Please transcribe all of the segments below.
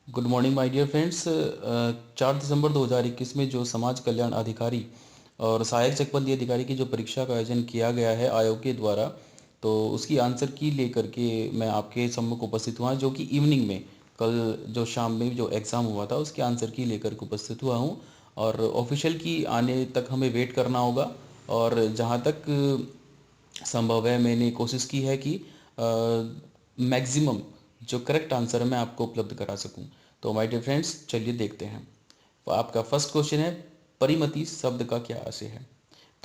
Good morning my dear friends. 4 दिसंबर 2021 में जो समाज कल्याण अधिकारी और सहायक चकबंदी अधिकारी की जो परीक्षा का आयोजन किया गया है आयोग के द्वारा, तो उसकी आंसर की लेकर के मैं आपके सम्मुख उपस्थित हुआ, जो कि इवनिंग में कल जो शाम में जो एग्ज़ाम हुआ था उसके आंसर की लेकर के उपस्थित हुआ हूँ। और ऑफिशियल की आने तक हमें वेट करना होगा। और जहाँ तक संभव है मैंने कोशिश की है कि मैक्सिमम जो करेक्ट आंसर है मैं आपको उपलब्ध करा सकूं। तो माय डियर फ्रेंड्स, चलिए देखते हैं। तो आपका फर्स्ट क्वेश्चन है, परिमति शब्द का क्या अर्थ है।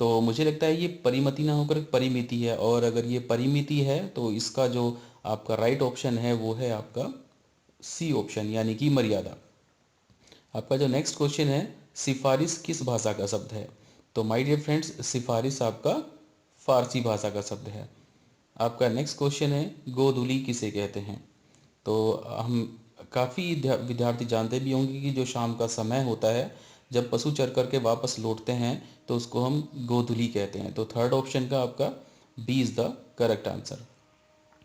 तो मुझे लगता है ये परिमति ना होकर परिमिति है, और अगर ये परिमिति है तो इसका जो आपका राइट ऑप्शन है वो है आपका सी ऑप्शन, यानी कि मर्यादा। आपका जो नेक्स्ट क्वेश्चन है, सिफारिश किस भाषा का शब्द है। तो माय डियर फ्रेंड्स, सिफारिश आपका फारसी भाषा का शब्द है। आपका नेक्स्ट क्वेश्चन है, गोधूली किसे कहते हैं। तो हम काफ़ी विद्यार्थी जानते भी होंगे कि जो शाम का समय होता है जब पशु चर करके वापस लौटते हैं तो उसको हम गोधूली कहते हैं। तो थर्ड ऑप्शन का आपका B is the correct answer.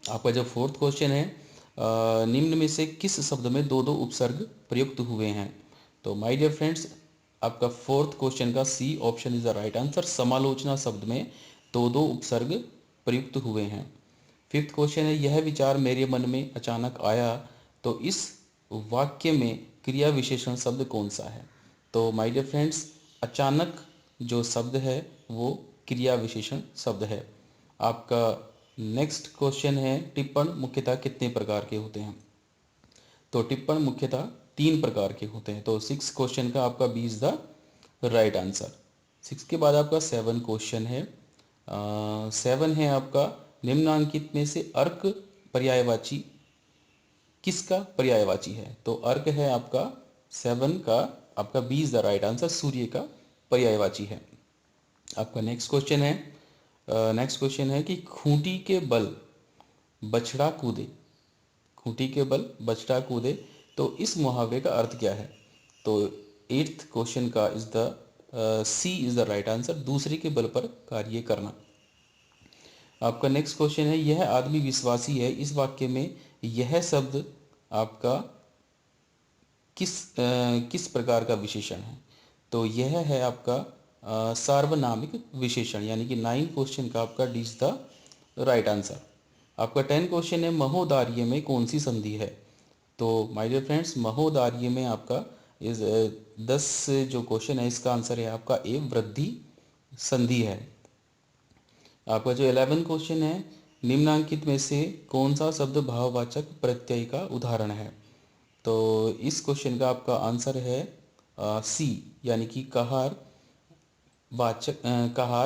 आपका जो फोर्थ क्वेश्चन है, निम्न में से किस शब्द में दो दो उपसर्ग प्रयुक्त हुए हैं। तो माय डियर फ्रेंड्स, आपका फोर्थ क्वेश्चन का C option is the right answer. समालोचना शब्द में दो दो उपसर्ग प्रयुक्त हुए हैं। फिफ्थ क्वेश्चन है, यह विचार मेरे मन में अचानक आया, तो इस वाक्य में क्रिया विशेषण शब्द कौन सा है। तो माय डियर फ्रेंड्स, अचानक जो शब्द है वो क्रिया विशेषण शब्द है। आपका नेक्स्ट क्वेश्चन है, टिप्पण मुख्यतः कितने प्रकार के होते हैं। तो टिप्पण मुख्यतः 3 प्रकार के होते हैं। तो सिक्स क्वेश्चन का आपका B is the right answer. Six के बाद आपका सेवन क्वेश्चन है। सेवन है आपका, निम्नांकित में से अर्क पर्यायवाची किसका पर्यायवाची है। तो अर्क है आपका सेवन का, आपका B is the right answer, सूर्य का पर्यायवाची है। आपका नेक्स्ट क्वेश्चन है कि खूंटी के बल बछड़ा कूदे, खूंटी के बल बछड़ा कूदे, तो इस मुहावरे का अर्थ क्या है। तो एट्थ क्वेश्चन का is the C is the right answer, दूसरे के बल पर कार्य करना। आपका नेक्स्ट क्वेश्चन है, यह आदमी विश्वासी है, इस वाक्य में यह शब्द आपका किस प्रकार का विशेषण है। तो यह है आपका सार्वनामिक विशेषण, यानी कि 9 क्वेश्चन का आपका D is the right answer. आपका 10 क्वेश्चन है, महोदार्य में कौन सी संधि है। तो माय डियर फ्रेंड्स, महोदार्य में आपका इस 10 जो क्वेश्चन है इसका आंसर है आपका ए, वृद्धि संधि है। आपका जो 11 क्वेश्चन है, निम्नांकित में से कौन सा शब्द भाववाचक प्रत्यय का उदाहरण है। तो इस क्वेश्चन का आपका आंसर है सी, यानी कि कहार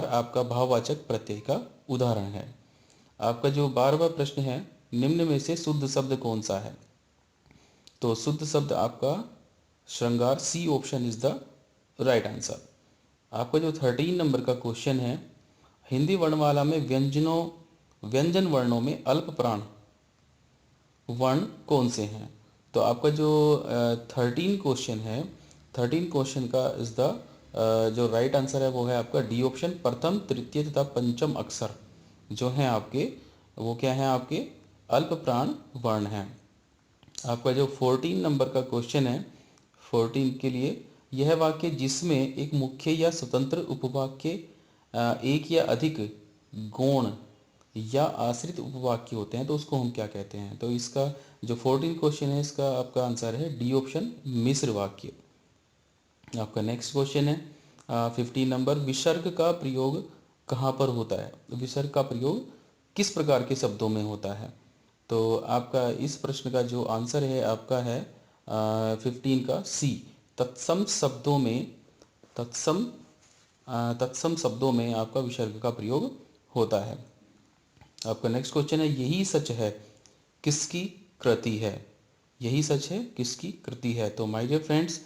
आपका भाववाचक प्रत्यय का उदाहरण है। आपका जो 12वां प्रश्न है, निम्न में से शुद्ध शब्द कौन सा है। तो शुद्ध शब्द आपका श्रृंगार, C option is the right answer. आपका जो 13 नंबर का क्वेश्चन है, हिंदी वर्णमाला में व्यंजन वर्णों में अल्प प्राण वर्ण कौन से हैं। तो आपका जो 13 क्वेश्चन है, 13 क्वेश्चन का इज द जो राइट आंसर है वो है आपका डी ऑप्शन, प्रथम तृतीय तथा पंचम अक्षर जो हैं आपके, वो क्या हैं आपके अल्प प्राण वर्ण हैं। आपका जो 14 नंबर का क्वेश्चन है, 14 के लिए, यह वाक्य जिसमें एक मुख्य या स्वतंत्र उपवाक्य, एक या अधिक गौण या आश्रित उपवाक्य होते हैं तो उसको हम क्या कहते हैं। तो इसका जो 14 क्वेश्चन है इसका आपका आंसर है डी ऑप्शन, मिश्र वाक्य। आपका नेक्स्ट क्वेश्चन है 15 नंबर, विसर्ग का प्रयोग कहाँ पर होता है। विसर्ग का प्रयोग किस प्रकार के शब्दों में होता है। तो आपका इस प्रश्न का जो आंसर है आपका है 15 का सी, तत्सम शब्दों में तत्सम तत्सम शब्दों में आपका विसर्ग का प्रयोग होता है। आपका नेक्स्ट क्वेश्चन है, यही सच है किसकी कृति है। यही सच है किसकी कृति है। तो माय डियर फ्रेंड्स,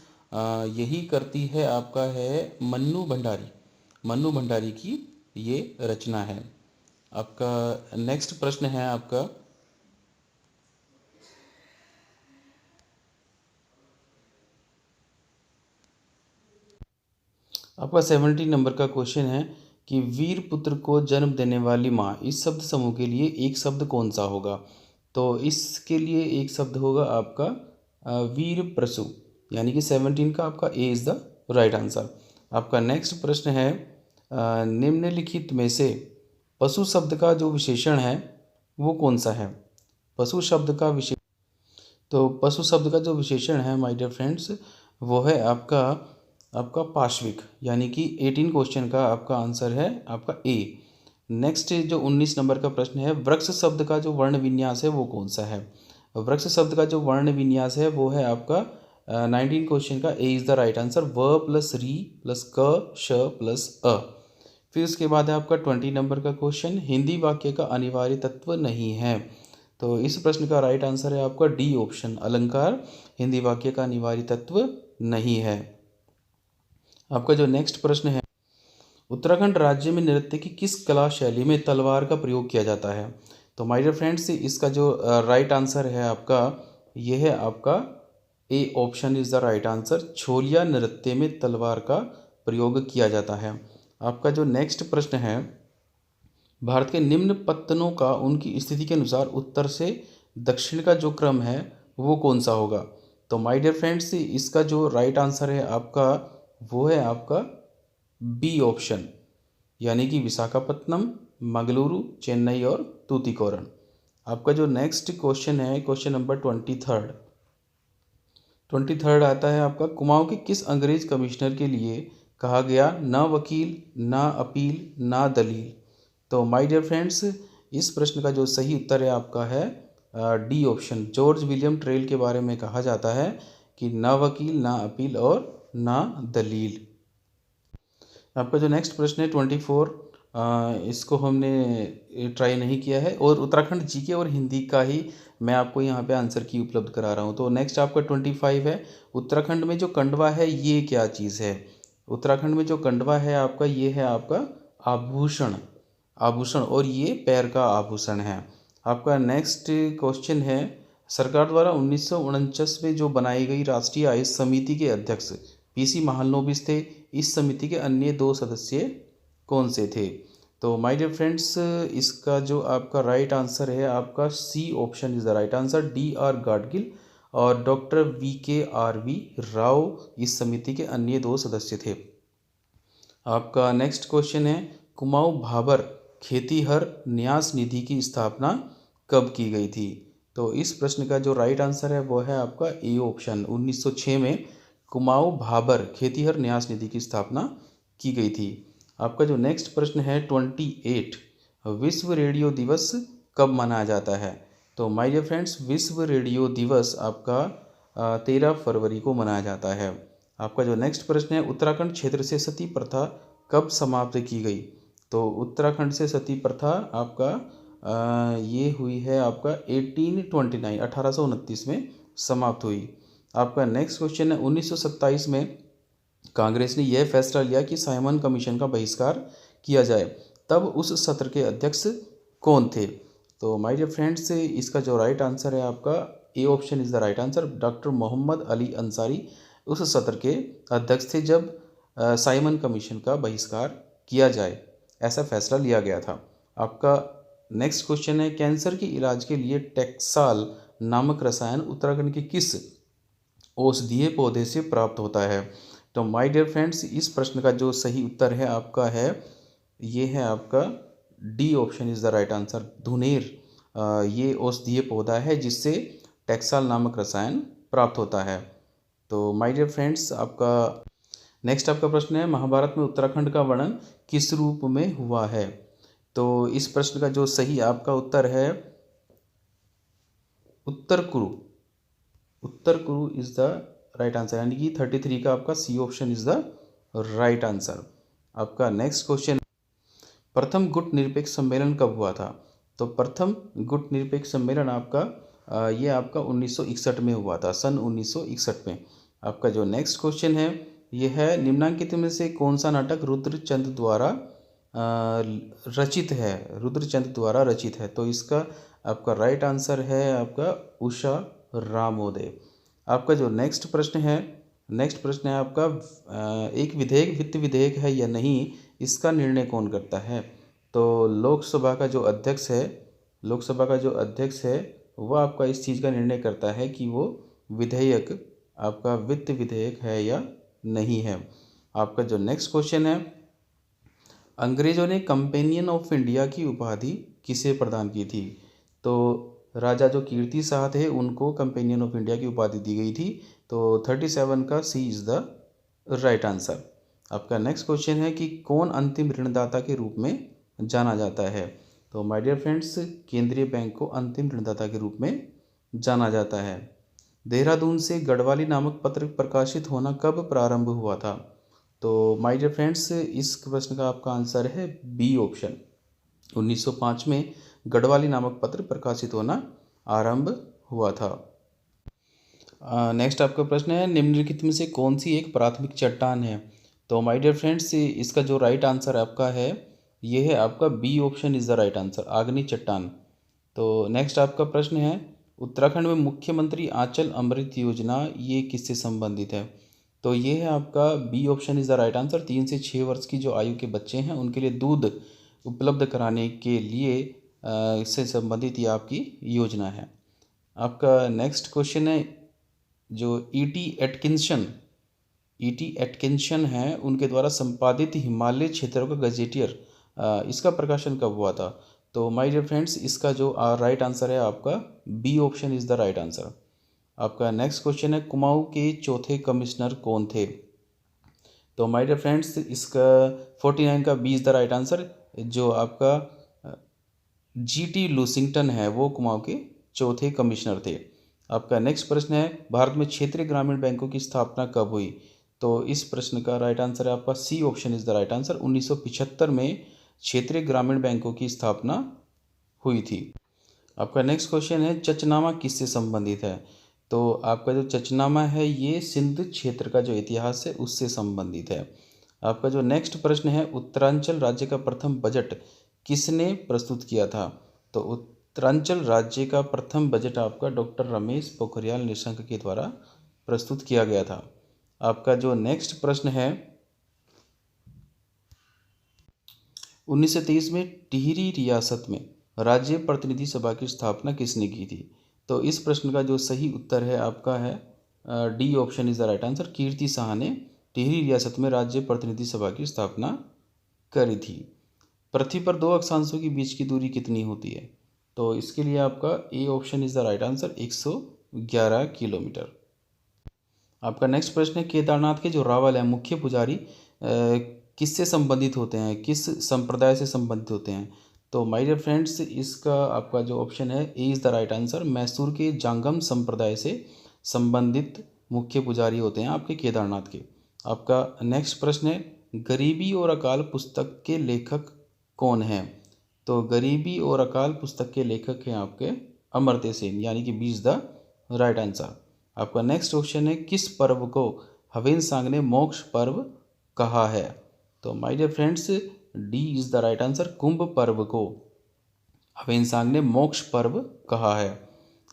यही कृति है आपका है मन्नू भंडारी, मन्नू भंडारी की ये रचना है। आपका नेक्स्ट प्रश्न है आपका 17 नंबर का क्वेश्चन है कि वीर पुत्र को जन्म देने वाली माँ, इस शब्द समूह के लिए एक शब्द कौन सा होगा। तो इसके लिए एक शब्द होगा आपका वीर प्रसु, यानी कि 17 का आपका A is the right answer. आपका नेक्स्ट प्रश्न है निम्नलिखित में से पशु शब्द का जो विशेषण है वो कौन सा है? पशु शब्द का विशेष तो पशु शब्द का जो विशेषण है माय डियर फ्रेंड्स वो है आपका आपका पार्श्विक, यानी कि 18 क्वेश्चन का आपका आंसर है आपका ए। नेक्स्ट जो 19 नंबर का प्रश्न है वृक्ष शब्द का जो वर्ण विन्यास है वो कौन सा है? वृक्ष शब्द का जो वर्ण विन्यास है वो है आपका 19 क्वेश्चन का ए इज़ द राइट आंसर, व प्लस री प्लस क श प्लस अ। फिर उसके बाद है आपका 20 नंबर का क्वेश्चन हिंदी वाक्य का अनिवार्य तत्व नहीं है। तो इस प्रश्न का राइट आंसर है आपका डी ऑप्शन, अलंकार हिंदी वाक्य का अनिवार्य तत्व नहीं है। आपका जो नेक्स्ट प्रश्न है उत्तराखंड राज्य में नृत्य की किस कला शैली में तलवार का प्रयोग किया जाता है? तो माय डियर फ्रेंड्स इसका जो राइट आंसर है आपका ये है आपका A option is the right answer, छोलिया नृत्य में तलवार का प्रयोग किया जाता है। आपका जो नेक्स्ट प्रश्न है भारत के निम्न पत्तनों का उनकी स्थिति के अनुसार उत्तर से दक्षिण का जो क्रम है वो कौन सा होगा? तो माय डियर फ्रेंड्स इसका जो राइट आंसर है आपका वो है आपका बी ऑप्शन, यानी कि विशाखापत्तनम, मंगलुरु, चेन्नई और तूतीकोरन। आपका जो नेक्स्ट क्वेश्चन है क्वेश्चन नंबर 23 आता है आपका कुमाऊं के किस अंग्रेज कमिश्नर के लिए कहा गया ना वकील ना अपील ना दलील? तो माय डियर फ्रेंड्स इस प्रश्न का जो सही उत्तर है आपका है D option, George William trail के बारे में कहा जाता है कि ना वकील ना अपील और ना दलील। आपका जो नेक्स्ट प्रश्न है 24 इसको हमने ट्राई नहीं किया है और उत्तराखंड जीके और हिंदी का ही मैं आपको यहाँ पे आंसर की उपलब्ध करा रहा हूँ। तो नेक्स्ट आपका 25 है उत्तराखंड में जो कंडवा है ये क्या चीज़ है? उत्तराखंड में जो कंडवा है आपका ये है आपका आभूषण, आभूषण और ये पैर का आभूषण है। आपका नेक्स्ट क्वेश्चन है सरकार द्वारा 1949 में जो बनाई गई राष्ट्रीय आयुष समिति के अध्यक्ष पीसी महालनोबिस थे, इस समिति के अन्य 2 सदस्य कौन से थे? तो माय डियर फ्रेंड्स इसका जो आपका राइट आंसर है आपका C option is the right answer, D R Gadgil और डॉक्टर VKRV राव इस समिति के अन्य 2 सदस्य थे। आपका नेक्स्ट क्वेश्चन है कुमाऊं भाबर खेतीहर न्यास निधि की स्थापना कब की गई थी? तो इस प्रश्न का जो राइट आंसर है वो है आपका ए ऑप्शन, 1906 में कुमाऊं भाबर खेतीहर न्यास निधि की स्थापना की गई थी। आपका जो नेक्स्ट प्रश्न है 28 विश्व रेडियो दिवस कब मनाया जाता है? तो माय डियर फ्रेंड्स विश्व रेडियो दिवस आपका 13 फरवरी को मनाया जाता है। आपका जो नेक्स्ट प्रश्न है उत्तराखंड क्षेत्र से सती प्रथा कब समाप्त की गई? तो उत्तराखंड से सती प्रथा आपका ये हुई है आपका 1829 में समाप्त हुई। आपका नेक्स्ट क्वेश्चन है 1927 में कांग्रेस ने यह फैसला लिया कि साइमन कमीशन का बहिष्कार किया जाए, तब उस सत्र के अध्यक्ष कौन थे? तो माय डियर फ्रेंड्स इसका जो राइट आंसर है आपका A option is the right answer, doctor Mohammad Ali Ansari उस सत्र के अध्यक्ष थे जब साइमन कमीशन का बहिष्कार किया जाए, ऐसा फैसला लिया गया था। आपका नेक्स्ट क्वेश्चन है कैंसर के इलाज के लिए टेक्साल नामक रसायन उत्तराखंड के किस औषधीय पौधे से प्राप्त होता है? तो माय डियर फ्रेंड्स इस प्रश्न का जो सही उत्तर है आपका है ये है आपका D option is the right answer, धुनेर ये औषधीय पौधा है जिससे टेक्साल नामक रसायन प्राप्त होता है। तो माय डियर फ्रेंड्स आपका नेक्स्ट आपका प्रश्न है महाभारत में उत्तराखंड का वर्णन किस रूप में हुआ है? तो इस प्रश्न का जो सही आपका उत्तर है उत्तर कुरु, उत्तर कुरु इज़ द राइट आंसर, यानी कि 33 का आपका C option is the right answer. आपका नेक्स्ट क्वेश्चन प्रथम गुट निरपेक्ष सम्मेलन कब हुआ था? तो प्रथम गुट निरपेक्ष सम्मेलन आपका ये आपका 1961 में हुआ था, सन 1961 में। आपका जो नेक्स्ट क्वेश्चन है ये है निम्नांकित में से कौन सा नाटक रुद्रचंद द्वारा रचित है, रुद्रचंद द्वारा रचित है? तो इसका आपका राइट आंसर है आपका उषा रामोदय। आपका जो नेक्स्ट प्रश्न है आपका एक विधेयक वित्त विधेयक है या नहीं, इसका निर्णय कौन करता है? तो लोकसभा का जो अध्यक्ष है वो आपका इस चीज़ का निर्णय करता है कि वो विधेयक आपका वित्त विधेयक है या नहीं है। आपका जो नेक्स्ट क्वेश्चन है, अंग्रेजों ने कंपेनियन ऑफ इंडिया की उपाधि किसे प्रदान की थी। तो राजा जो कीर्ति शाह थे उनको कंपेनियन ऑफ इंडिया की उपाधि दी गई थी। तो 37 का सी इज़ द राइट आंसर। आपका नेक्स्ट क्वेश्चन है कि कौन अंतिम ऋणदाता के रूप में जाना जाता है। तो माय डियर फ्रेंड्स, केंद्रीय बैंक को अंतिम ऋणदाता के रूप में जाना जाता है। देहरादून से गढ़वाली नामक पत्र प्रकाशित होना कब प्रारंभ हुआ था। तो माय डियर फ्रेंड्स, इस प्रश्न का आपका आंसर है बी ऑप्शन। 1905 में गढ़वाली नामक पत्र प्रकाशित होना आरंभ हुआ था। नेक्स्ट आपका प्रश्न है, निम्नलिखित में से कौन सी एक प्राथमिक चट्टान है। तो माय डियर फ्रेंड्स, इसका जो राइट आंसर आपका है ये है आपका B option is the right answer, आग्नि चट्टान। तो नेक्स्ट आपका प्रश्न है, उत्तराखंड में मुख्यमंत्री आंचल अमृत योजना ये किससे संबंधित है। तो ये है आपका B option is the right answer. 3 से 6 वर्ष की जो आयु के बच्चे हैं उनके लिए दूध उपलब्ध कराने के लिए इससे संबंधित ये आपकी योजना है। आपका नेक्स्ट क्वेश्चन है, जो ईटी एटकिंसन है उनके द्वारा संपादित हिमालय क्षेत्रों का गजेटियर, इसका प्रकाशन कब हुआ था। तो माय डियर फ्रेंड्स, इसका जो राइट आंसर है आपका B option is the right answer. आपका नेक्स्ट क्वेश्चन है, कुमाऊं के चौथे कमिश्नर कौन थे। तो माय डियर फ्रेंड्स, इसका 49 का B is the right answer. जो आपका जीटी लूसिंगटन है वो कुमाऊं के चौथे कमिश्नर थे। आपका नेक्स्ट प्रश्न है, भारत में क्षेत्रीय ग्रामीण बैंकों की स्थापना कब हुई। तो इस प्रश्न का राइट आंसर है आपका C option is the right answer. 1975 में क्षेत्रीय ग्रामीण बैंकों की स्थापना हुई थी। आपका नेक्स्ट क्वेश्चन है, चचनामा किससे संबंधित है। तो आपका जो चचनामा है ये सिंध क्षेत्र का जो इतिहास है उससे संबंधित है। आपका जो नेक्स्ट प्रश्न है, उत्तरांचल राज्य का प्रथम बजट किसने प्रस्तुत किया था। तो उत्तरांचल राज्य का प्रथम बजट आपका डॉक्टर रमेश पोखरियाल निशंक के द्वारा प्रस्तुत किया गया था। आपका जो नेक्स्ट प्रश्न है, 1923 में टिहरी रियासत में राज्य प्रतिनिधि सभा की स्थापना किसने की थी। तो इस प्रश्न का जो सही उत्तर है आपका है D option is the right answer. Kirti Shah ने टिहरी रियासत में राज्य प्रतिनिधि सभा की स्थापना करी थी। पृथ्वी पर दो अक्षांशों के बीच की दूरी कितनी होती है। तो इसके लिए आपका A option is the right answer, 111 kilometre. आपका नेक्स्ट प्रश्न है, केदारनाथ के जो रावल हैं मुख्य पुजारी किससे संबंधित होते हैं, किस संप्रदाय से संबंधित होते हैं। तो माय डियर फ्रेंड्स, इसका आपका जो ऑप्शन है ए is the right answer. Mysore के जांगम संप्रदाय से संबंधित मुख्य पुजारी होते हैं आपके केदारनाथ के। आपका नेक्स्ट प्रश्न है, गरीबी और अकाल पुस्तक के लेखक कौन हैं। तो गरीबी और अकाल पुस्तक के लेखक हैं आपके अमर्त्य सेन, यानी कि B is the right answer. आपका नेक्स्ट क्वेश्चन है, किस पर्व को हवेनसांग ने मोक्ष पर्व कहा है। तो my dear friends, D is the right answer. Kumbh पर्व को हवेनसांग ने मोक्ष पर्व कहा है।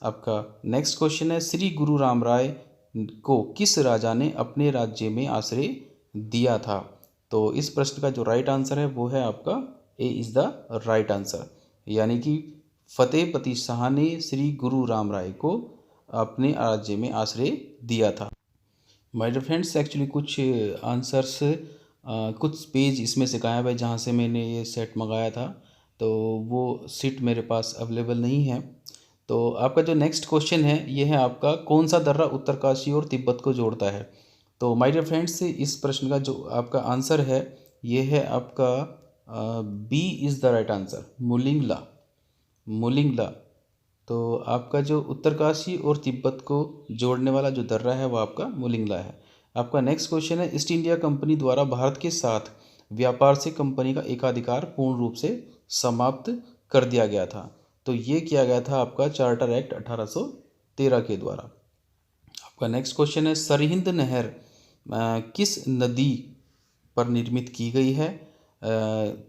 आपका नेक्स्ट क्वेश्चन है, श्री गुरु राम राय को किस राजा ने अपने राज्य में आश्रय दिया था। तो इस प्रश्न का जो राइट आंसर है वो है आपका A is the right answer, यानी कि फतेहपति शाह ने श्री गुरु राम राय को अपने राज्य में आश्रय दिया था। माय डियर फ्रेंड्स, एक्चुअली कुछ आंसर्स कुछ पेज इसमें से गायब है जहाँ से मैंने ये सेट मंगाया था, तो वो सीट मेरे पास अवेलेबल नहीं है। तो आपका जो नेक्स्ट क्वेश्चन है ये है आपका, कौन सा दर्रा उत्तरकाशी और तिब्बत को जोड़ता है। तो माय डियर फ्रेंड्स, इस प्रश्न का जो आपका आंसर है ये है आपका B is the right answer, Mulingla. तो आपका जो उत्तरकाशी और तिब्बत को जोड़ने वाला जो दर्रा है वो आपका मुलिंगला है। आपका नेक्स्ट क्वेश्चन है, ईस्ट इंडिया कंपनी द्वारा भारत के साथ व्यापार से कंपनी का एकाधिकार पूर्ण रूप से समाप्त कर दिया गया था। तो ये किया गया था आपका चार्टर एक्ट 1813 के द्वारा। आपका नेक्स्ट क्वेश्चन है, सरहिंद नहर किस नदी पर निर्मित की गई है।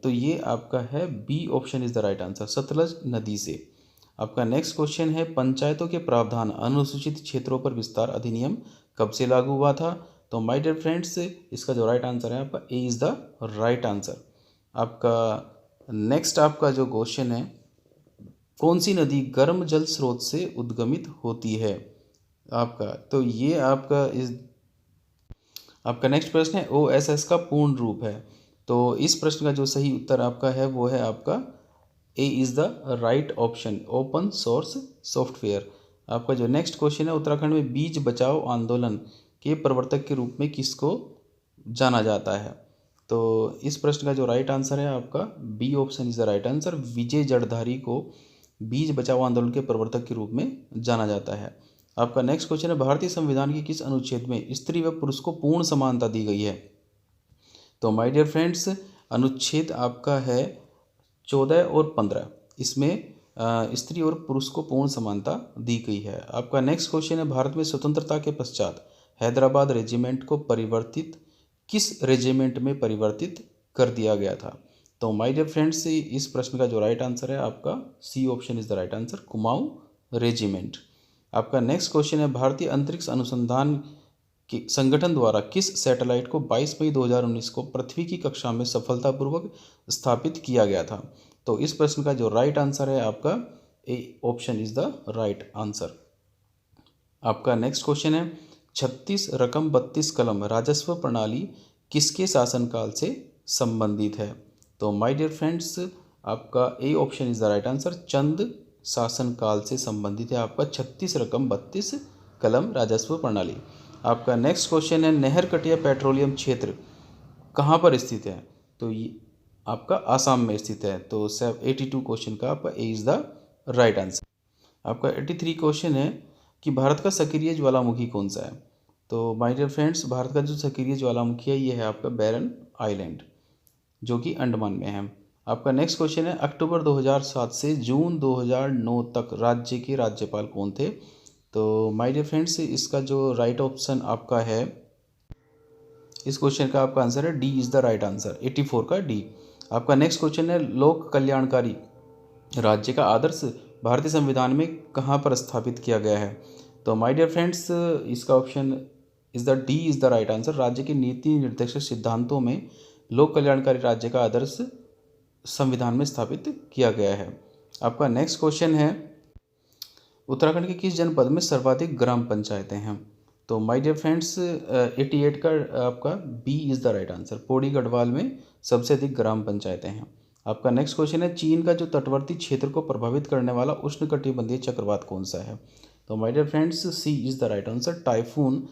तो ये आपका है B option is the right answer, Sutlej नदी से। आपका नेक्स्ट क्वेश्चन है, पंचायतों के प्रावधान अनुसूचित क्षेत्रों पर विस्तार अधिनियम कब से लागू हुआ था। तो माय डियर फ्रेंड्स, इसका जो राइट आंसर है आपका A is the right answer. आपका नेक्स्ट आपका जो क्वेश्चन है, कौन सी नदी गर्म जल स्रोत से उद्गमित होती है। आपका तो ये आपका इस आपका नेक्स्ट प्रश्न है ओएसएस का पूर्ण रूप है। तो इस प्रश्न का जो सही उत्तर आपका है वो है आपका A is the right option, open source software. आपका जो नेक्स्ट क्वेश्चन है, उत्तराखंड में बीज बचाओ आंदोलन के प्रवर्तक के रूप में किसको जाना जाता है? तो इस प्रश्न का जो राइट आंसर है आपका B option is the right answer. Vijay Jardhari को बीज बचाओ आंदोलन के प्रवर्तक के रूप में जाना जाता है। आपका नेक्स्ट क्वेश्चन है, भारतीय संविधान के किस अनुच्छेद में स्त्री व पुरुष को पूर्ण समानता दी गई है? तो माय डियर फ्रेंड्स, अनुच्छेद आपका है 14 और 15। इसमें स्त्री और पुरुष को पूर्ण समानता दी गई है। आपका नेक्स्ट क्वेश्चन है, भारत में स्वतंत्रता के पश्चात हैदराबाद रेजिमेंट को परिवर्तित किस रेजिमेंट में परिवर्तित कर दिया गया था? तो माय डियर फ्रेंड्स, इस प्रश्न का जो राइट आंसर है आपका C option is the right answer, Kumaon regiment. आपका नेक्स्ट क्वेश्चन है, भारतीय अंतरिक्ष अनुसंधान के संगठन द्वारा किस सैटेलाइट को 22 मई 2019 को पृथ्वी की कक्षा में सफलतापूर्वक स्थापित किया गया था? तो इस प्रश्न का जो राइट आंसर है आपका A option is the right answer. आपका नेक्स्ट क्वेश्चन है, 36 रकम 32 कलम राजस्व प्रणाली किसके शासनकाल से संबंधित है? तो माय डियर फ्रेंड्स, आपका A option is the right answer, Chand शासनकाल से संबंधित है आपका 36 रकम 32 कलम राजस्व प्रणाली। आपका नेक्स्ट क्वेश्चन है, नहर कटिया पेट्रोलियम क्षेत्र कहाँ पर स्थित है? तो ये आपका आसाम में स्थित है। तो 82 क्वेश्चन का आपका A is the right answer. आपका 83 क्वेश्चन है कि भारत का सक्रिय ज्वालामुखी कौन सा है? तो माय डियर फ्रेंड्स, भारत का जो सक्रिय ज्वालामुखी है ये है आपका बैरन आइलैंड, जो कि अंडमान में है। आपका नेक्स्ट क्वेश्चन है, अक्टूबर 2007 से जून 2009 तक राज्य के राज्यपाल कौन थे? तो माय डियर फ्रेंड्स, इसका जो राइट ऑप्शन आपका है, इस क्वेश्चन का आपका आंसर है D is the right answer, 84 का डी। आपका नेक्स्ट क्वेश्चन है, लोक कल्याणकारी राज्य का आदर्श भारतीय संविधान में कहाँ पर स्थापित किया गया है? तो माय डियर फ्रेंड्स, इसका option is the D is the right answer. राज्य के नीति निर्देशक सिद्धांतों में लोक कल्याणकारी राज्य का आदर्श संविधान में स्थापित किया गया है। आपका नेक्स्ट क्वेश्चन है, उत्तराखंड के किस जनपद में सर्वाधिक ग्राम पंचायतें हैं? तो माय डियर फ्रेंड्स, 88 का आपका B is the right answer, Pauri Garhwal में सबसे अधिक ग्राम पंचायतें हैं। आपका नेक्स्ट क्वेश्चन है, चीन का जो तटवर्ती क्षेत्र को प्रभावित करने वाला उष्णकटिबंधीय चक्रवात कौन सा है? तो my dear friends, C is the right answer, typhoon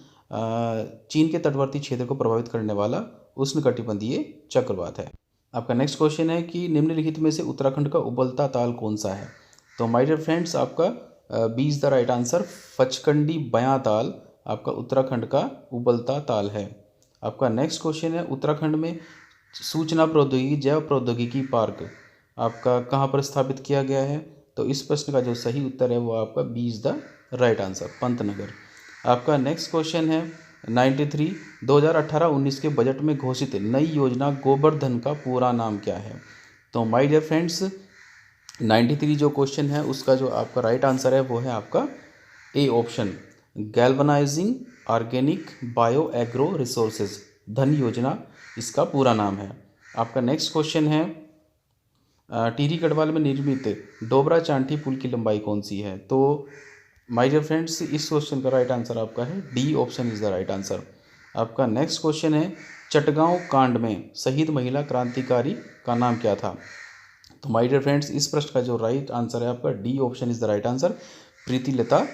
चीन के तटवर्ती क्षेत्र को प्रभावित करने वाला उष्णकटिबंधीय चक्रवात है। आपका नेक्स्ट क्वेश्चन है कि निम्नलिखित में से उत्तराखंड का उबलता ताल कौन सा है? तो माय डियर फ्रेंड्स, आपका B is the right answer, Phachkandi Bayan Tal आपका उत्तराखंड का उबलता ताल है। आपका नेक्स्ट क्वेश्चन है, उत्तराखंड में सूचना प्रौद्योगिकी जैव प्रौद्योगिकी पार्क आपका कहाँ पर स्थापित किया गया है? तो इस प्रश्न का जो सही उत्तर है वो आपका B is the right answer, Pantnagar. आपका नेक्स्ट क्वेश्चन है, 93 2018-19 के बजट में घोषित नई योजना गोवर्धन का पूरा नाम क्या है? तो माय डियर फ्रेंड्स, 93 जो क्वेश्चन है उसका जो आपका राइट आंसर है वो है आपका A option, galvanising organic bio agro resources धन योजना इसका पूरा नाम है। आपका नेक्स्ट क्वेश्चन है, टिहरी गढ़वाल में निर्मित डोबरा चांठी पुल की लंबाई कौन सी है? तो माय डियर फ्रेंड्स, इस क्वेश्चन का राइट आंसर आपका है D option is the right answer. आपका नेक्स्ट क्वेश्चन है, चटगांव कांड में शहीद महिला क्रांतिकारी का नाम क्या था? तो माय डियर फ्रेंड्स, इस प्रश्न का जो राइट आंसर है आपका D option is the right answer, Pritilata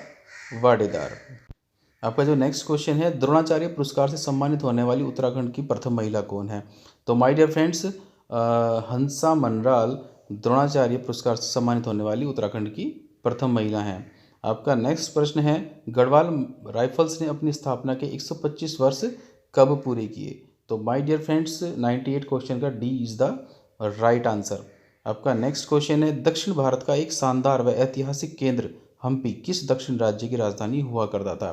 Wadedar. आपका जो नेक्स्ट क्वेश्चन है, द्रोणाचार्य पुरस्कार से सम्मानित होने वाली उत्तराखंड की प्रथम महिला कौन है? तो माय डियर फ्रेंड्स, हंसा मनराल द्रोणाचार्य पुरस्कार से सम्मानित होने वाली उत्तराखंड की प्रथम महिला हैं। आपका नेक्स्ट प्रश्न है, गढ़वाल राइफल्स ने अपनी स्थापना के 125 वर्ष कब पूरे किए? तो माय डियर फ्रेंड्स, 98 क्वेश्चन का D is the right answer. आपका नेक्स्ट क्वेश्चन है, दक्षिण भारत का एक शानदार व ऐतिहासिक केंद्र हम्पी किस दक्षिण राज्य की राजधानी हुआ करता था?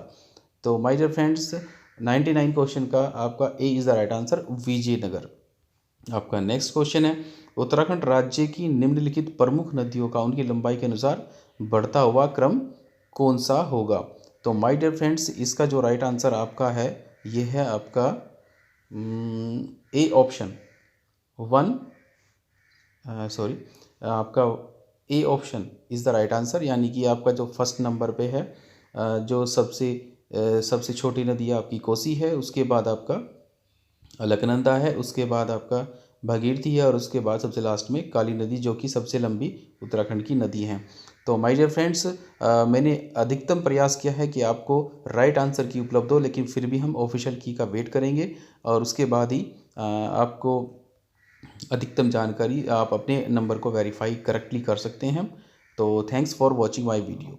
तो माय डियर फ्रेंड्स, 99 क्वेश्चन का आपका A is the right answer, Vijayanagar. आपका नेक्स्ट क्वेश्चन है, उत्तराखंड राज्य की निम्नलिखित प्रमुख नदियों का उनकी लंबाई के अनुसार बढ़ता हुआ क्रम कौन सा होगा? तो माय डियर फ्रेंड्स, इसका जो राइट आंसर आपका है ये है आपका ए ऑप्शन आपका A option is the right answer, यानी कि आपका जो फर्स्ट नंबर पे है जो सबसे छोटी नदी आपकी कोसी है, उसके बाद आपका अलकनंदा है, उसके बाद आपका भागीरथी है और उसके बाद सबसे लास्ट में काली नदी, जो कि सबसे लंबी उत्तराखंड की नदी है। तो माय डियर फ्रेंड्स, मैंने अधिकतम प्रयास किया है कि आपको राइट आंसर की उपलब्ध हो, लेकिन फिर भी हम ऑफिशियल की का वेट करेंगे और उसके बाद ही आपको अधिकतम जानकारी आप अपने नंबर को वेरीफाई करेक्टली कर सकते हैं। तो thanks for watching my video.